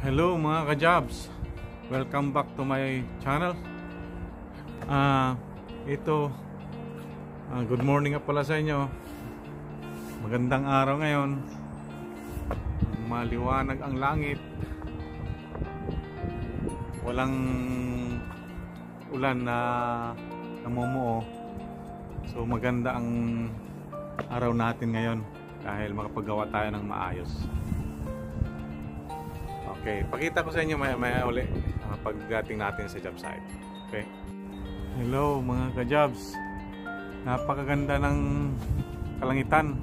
Hello mga ka-jobs, welcome back to my channel. Ito good morning nga pala sa inyo. Magandang araw ngayon, maliwanag ang langit, walang ulan na namumuo. So maganda ang araw natin ngayon dahil makapagawa tayo ng maayos. Okay, pakita ko sa inyo maya uli pagdating natin sa job site. Okay. Hello mga ka-jobs. Napakaganda ng kalangitan.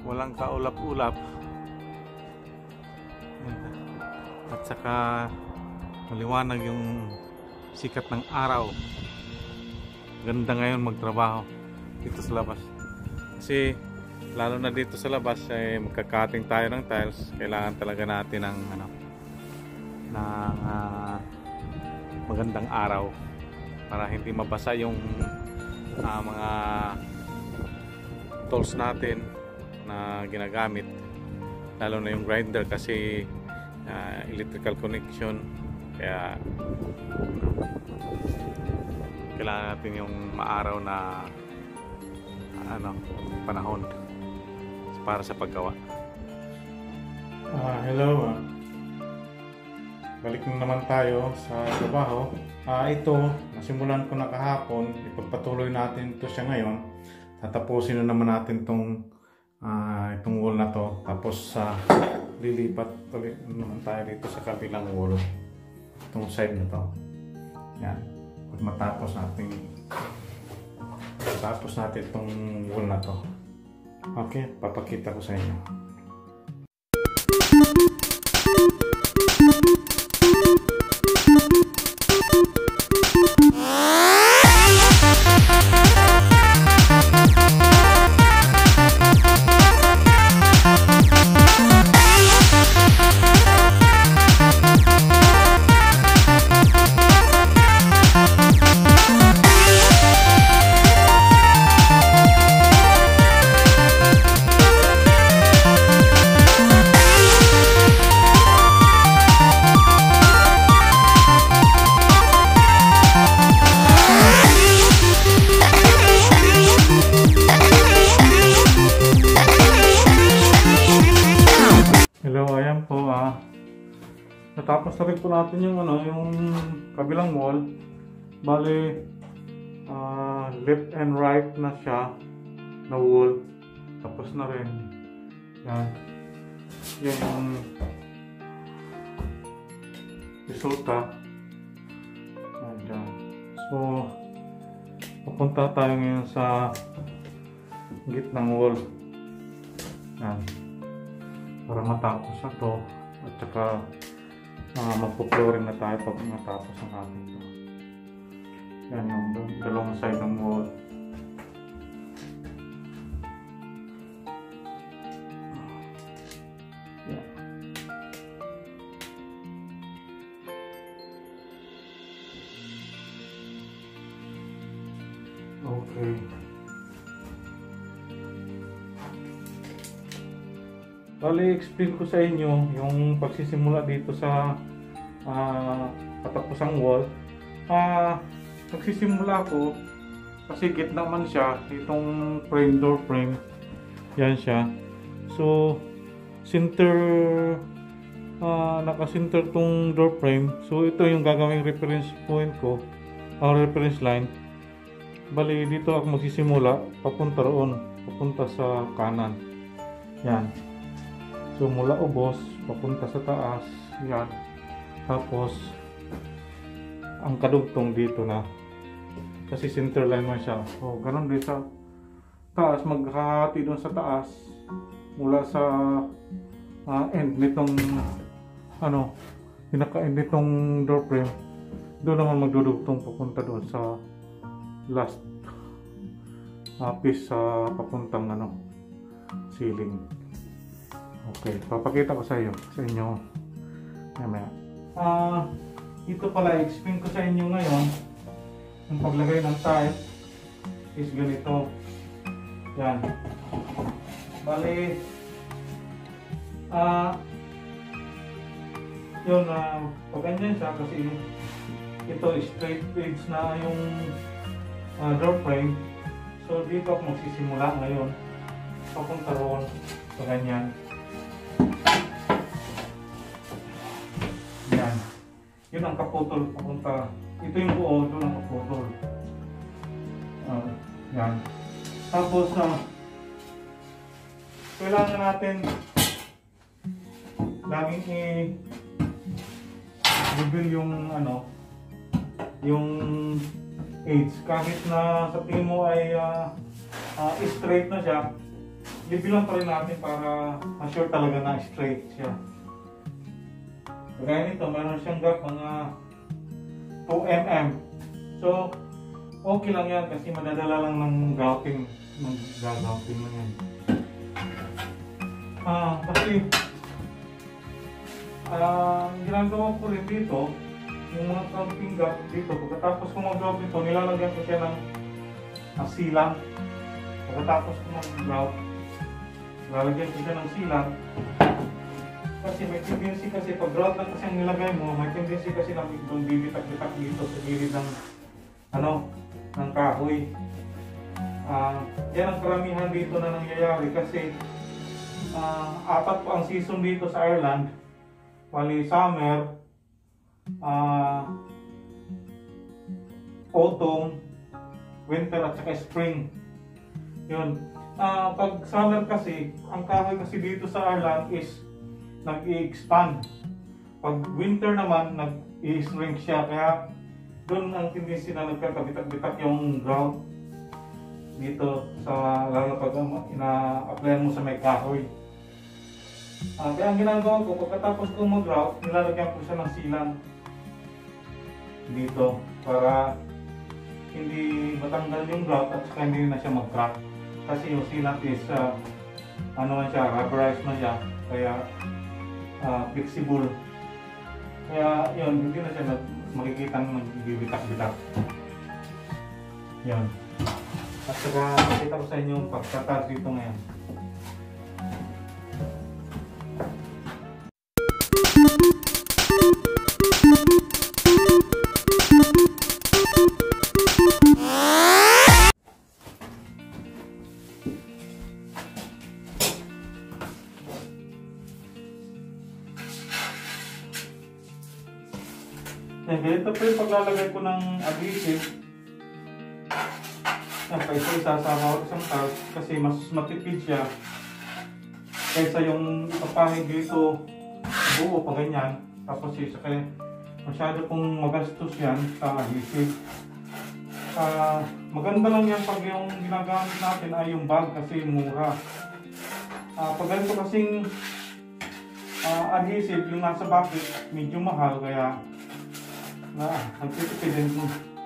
Walang kaulap-ulap. At saka maliwanag yung sikat ng araw. Ganda ngayon magtrabaho dito sa labas. Kasi lalo na dito sa labas ay magkakating tayo ng tiles, kailangan talaga natin ng magandang araw para hindi mabasa yung mga tools natin na ginagamit, lalo na yung grinder kasi electrical connection, kaya kailangan natin yung maaraw na panahon para sa paggawa. Hello. Balik na naman tayo sa trabaho. Ito, nasimulan ko na kahapon. Ipagpatuloy natin ito siya ngayon. Tatapusin na naman natin itong wall na to. Tapos lilipat ulit naman tayo dito sa kabilang wall. Itong side na to. Yan. Pag matapos natin itong wall na to. Okay, papakita ko sa inyo. Natapos na rin po natin yung kabilang wall. Bali left and right na siya na wall. Tapos na rin. Yan yung resulta. Yan. So pupunta tayo ngayon sa gitnang wall. Yan. Para matapos na to. At saka magpo-flooring na tayo pag matapos ang ating ito. Yan yung dalawang side ng wall. Yan. Okay. Bali, explain ko sa inyo yung pagsisimula dito sa patapusang wall. Nagsisimula ko kasi gitna man siya, itong frame, door frame. Yan siya. So, naka-center tong door frame. So, ito yung gagawing reference point ko, reference line. Bali, dito ako magsisimula, papunta roon, papunta sa kanan. Yan. So mula ubos, papunta sa taas, yan. Tapos, ang kadugtong dito na. Kasi center line man siya. So, ganun din sa taas, maghahati doon sa taas. Mula sa end nitong, pinaka-end nitong door frame. Doon naman magdudugtong papunta doon sa last piece sa papuntang ceiling. Okay, papakita ko sa inyo mamaya. Ito pala, explain ko sa inyo ngayon. Ang paglagay ng tile is ganito. Yan. Bali, Yun, pag ganyan siya kasi ito straight edge na yung door frame. So dito ako magsisimula ngayon. Papunta roon sa ganyan. Yan. Yun ang kaputol papunta. Ito yung buo, doon ang kaputol. Yan. Tapos kailangan natin laging i-reveal yung yung edge. Kahit na sa tingin mo ay straight na siya, i-bilang pa rin natin para ma-sure talaga na straight siya. Kaya nito, meron siyang gap mga 2 mm. So, okay lang yan kasi madadala lang ng grouting. Mag-grouting lang yan. Kasi ginagawa ko rin dito, yung mga counting gap dito, pagkatapos ko mag-grout dito, nilalagyan ko siya ng silang. Pagkatapos ko mag-grout, lalagyan ko siya ng silang. Kasi may tendency kasi pag grout lang kasi ang nilagay mo, may tendency kasi na bibitak-bitak dito sa gilid ng ng kahoy. Yan ang karamihan dito na nangyayari kasi 4 po ang season dito sa Ireland. Wali summer, autumn, winter at saka spring. Yun. Pag summer kasi, ang kahoy kasi dito sa Ireland is nag-i-expand. Pag winter naman, nag-i-shrink siya. Kaya doon ang tendency na nagkakabitak-bitak yung grout dito sa lalo pag ina-applyan mo sa may kahoy. Kaya ang ginagawa ko, pagkatapos ko mag-grout, nilalagyan ko siya ng silang dito para hindi matanggal yung grout at saka hindi na siya mag-crack. Kasi yung sealant is man siya, rubberized na siya, kaya flexible. Kaya yun, hindi na siya makikita nagbibitak-bitak. Yun. At saka nakita ko sa inyo yung pagkatas dito ngayon. Ganito po yung paglalagay ko ng adhesive. Isasama ko isang tag kasi mas matipid siya kaysa yung ipapahid dito buo pa ganyan. Tapos kaya masyado pong magastos yan sa adhesive. Maganda lang yan pag yung ginagamit natin ay yung bag kasi mura. Pag ganito kasing adhesive yung nasa bucket medyo mahal, kaya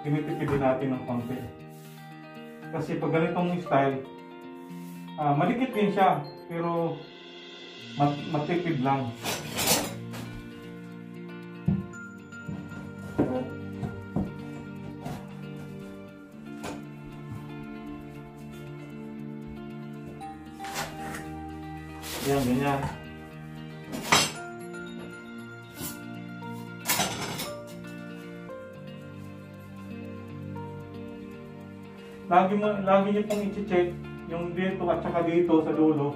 tinitipid natin ng konti. Kasi pag ganitong style, malikit din siya, pero matipid lang. Yan, ganyan. Lagi niyo pong i-check yung dito at saka dito sa dulo.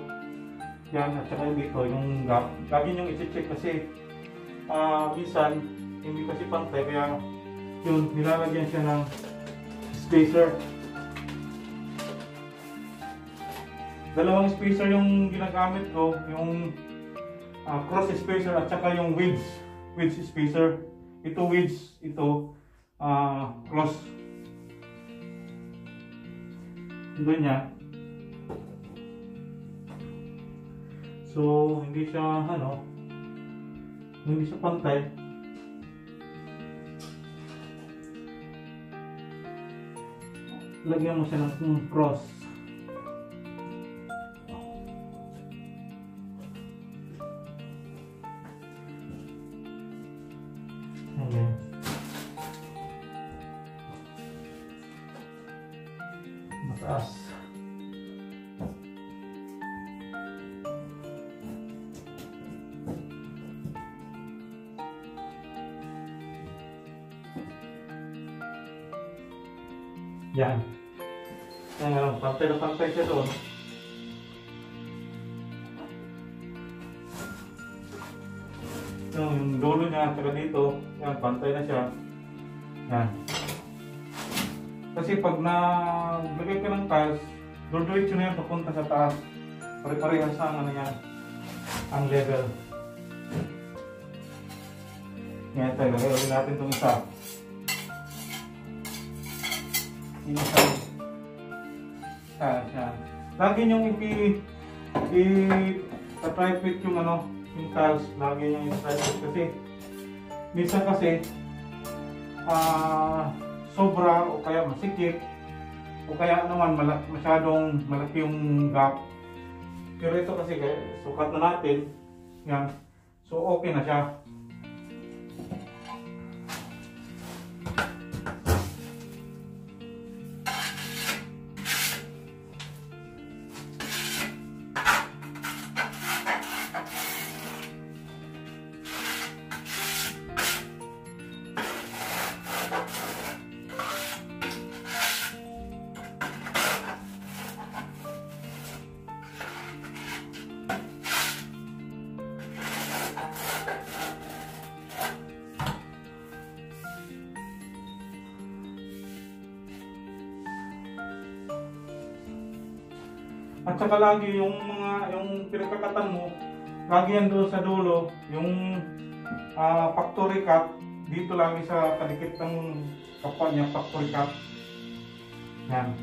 Yan, at saka dito yung gap. Lagi niyo i-check kasi minsan hindi kasi pantay, kaya yun, nilalagyan siya ng spacer. Dalawang spacer yung ginagamit ko, yung cross spacer at saka yung wedge spacer. Ito wedge, ito cross. Ganyan. So hindi siya hindi siya pantay. Lagyan mo siya ng cross. Okay. Mataas. Yan. Yan, pantay na pantay siya doon. Yung dulo niya, saka dito, yan, pantay na siya. Yan. Kasi pag naglagay ka ng tiles, diretso na yan papunta sa taas. Pare-parehas ang ano yan, ang level. Ngayon tayo, lagay ulit natin itong isa. Yung isa. Yan. Lagi niyong i-tripit yung ano, yung tiles. Lagi niyong i-tripit kasi minsan kasi sobra o kaya masikip o kaya naman masyadong malaki yung gap. Pero ito kasi sukat na natin. Yan. So okay na siya. At saka lagi yung pinagkakatan mo, lagi yan doon sa dulo, yung factory cut, dito lagi sa kadikit ng kapwa niya, factory cut. Yan.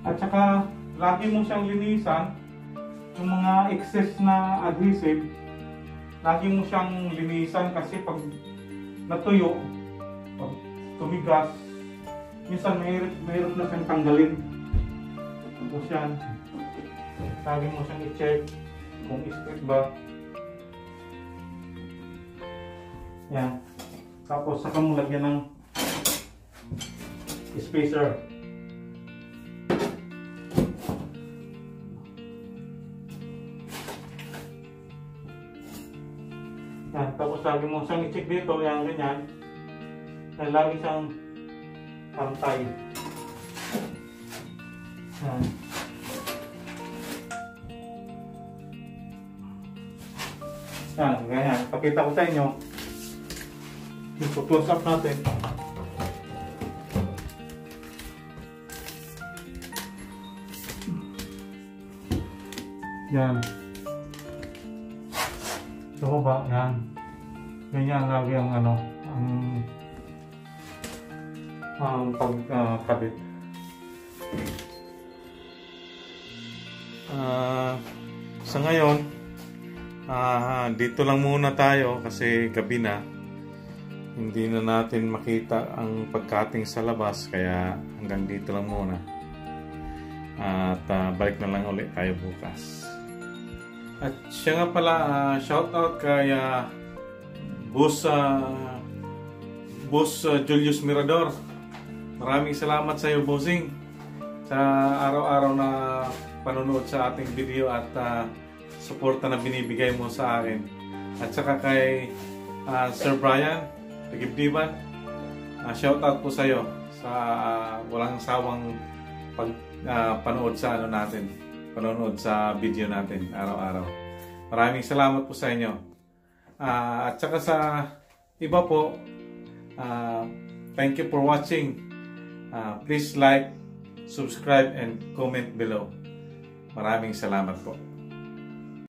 At saka, lagi mo siyang linisan, yung mga excess na adhesive, lagi mo siyang linisan kasi pag natuyo, pag tumigas, minsan mayroon na siyang tanggalin. Tapos yan, lagi mo siyang i-check kung straight ba. Yan. Tapos saka mo lagyan ng spacer. Yan, tapos lagi mo siyang i-check dito, yan ganyan. Yan, lagi siyang pantay. Yan. Yan, ganyan. Pakita ko sa inyo. Close up natin. Yan. Ito ba? Yan. Ganyan lagi ang ano, ang pagkabit. Sa ngayon, dito lang muna tayo kasi gabi na. Hindi na natin makita ang pagkating sa labas, kaya hanggang dito lang muna. At balik na lang ulit tayo bukas. At siya nga pala, shout out kay Boss Julius Mirador. Maraming salamat sa iyo, bossing, sa araw-araw na panonood sa ating video at suporta na binibigay mo sa akin. At saka kay Sir Brian Tagibdiban, shout out po sa iyo sa walang sawang panood sa ano natin, panonood sa video natin araw-araw. Maraming salamat po sa inyo. At saka sa iba po, thank you for watching. Please like, subscribe, and comment below. Maraming salamat po.